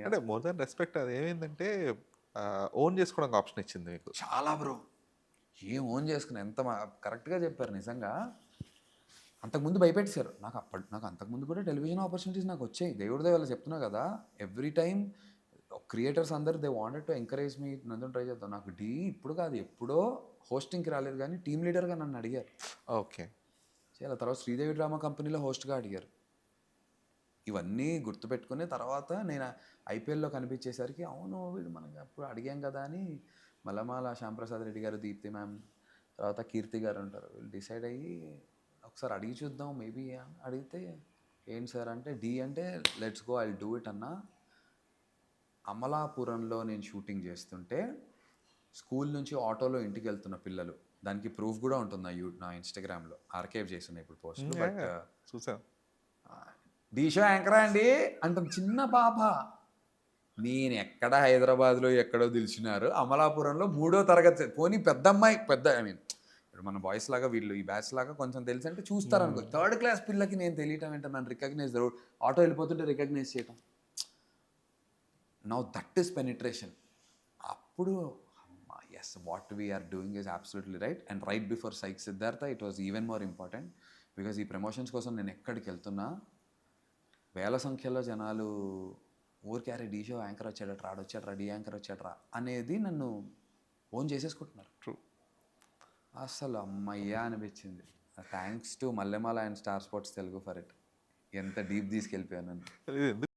అంటే more than respect అది ఏమైందంటే ఓన్ చేసుకోవడానికి ఆప్షన్ ఇచ్చింది మీకు. చాలా బ్రో. ఏం ఓన్ చేసుకున్నా ఎంత కరెక్ట్గా చెప్పారు నిజంగా. అంతకుముందు భయపెట్టేశారు నాకు అంతకుముందు కూడా టెలివిజన్ ఆపర్చునిటీస్ నాకు వచ్చాయి దేవుడి దయ చెప్తున్నా కదా. ఎవ్రీ టైమ్ క్రియేటర్స్ అందరు దే వాంటెడ్ టు ఎంకరేజ్ మీ, నన్ను ట్రై చేద్దాం. నాకు ఇప్పుడు కాదు ఎప్పుడో హోస్టింగ్కి రాలేదు కానీ టీమ్ లీడర్గా నన్ను అడిగారు. ఓకే. చాలా తర్వాత శ్రీదేవి డ్రామా కంపెనీలో హోస్ట్గా అడిగారు. ఇవన్నీ గుర్తుపెట్టుకుని తర్వాత నేను ఐపీఎల్లో కనిపించేసరికి అవును వీడు మనకి అప్పుడు అడిగాం కదా అని మల్లమాల శ్యాంప్రసాద్ రెడ్డి గారు, దీప్తి మ్యామ్, తర్వాత కీర్తి గారు ఉంటారు, వీళ్ళు డిసైడ్ అయ్యి ఒకసారి అడిగి చూద్దాం మేబీ అడిగితే ఏంటి సార్ అంటే అంటే let's go I do it అన్న. అమలాపురంలో నేను షూటింగ్ చేస్తుంటే స్కూల్ నుంచి ఆటోలో ఇంటికి వెళ్తున్న పిల్లలు, దానికి ప్రూఫ్ కూడా ఉంటుంది నా ఇన్స్టాగ్రామ్లో, ఆర్కైవ్ చేస్తున్నాయి ఇప్పుడు పోస్ట్. బట్ చూసాను. ఢీ షో యాంకరా అండి అంటుంది చిన్న పాప. నేను ఎక్కడ హైదరాబాద్లో ఎక్కడో తెలిసినారు, అమలాపురంలో 3వ తరగతి పోనీ పెద్ద అమ్మాయి ఐ మీన్ ఇప్పుడు మన బాయ్స్ లాగా వీళ్ళు ఈ బ్యాచ్ లాగా కొంచెం తెలిసి అంటే చూస్తారు అనుకో. 3rd క్లాస్ పిల్లకి నేను తెలియటం ఏంటో, నన్ను రికగ్నైజ్, ఆటో వెళ్ళిపోతుంటే రికగ్నైజ్ చేయటం. Now that is penetration. అప్పుడు yes what we are doing is absolutely right. And right before psych Siddhartha it was even more important. Because ఈ ప్రమోషన్స్ కోసం నేను ఎక్కడికి వెళ్తున్నా వేల సంఖ్యలో జనాలు ఊరికే అరే ఢీ షో యాంకర్ వచ్చాడట్రా, ఆడొచ్చాడ్రా, ఢీ యాంకర్ వచ్చాడ్రా అనేది నన్ను ఓన్ చేసేసుకుంటున్నారు. ట్రూ. అసలు అమ్మయ్యా అనిపించింది. Thanks to Mallemala and star sports Telugu for it. ఎంత డీప్ తీసుకెళ్ళిపోయాను నన్ను.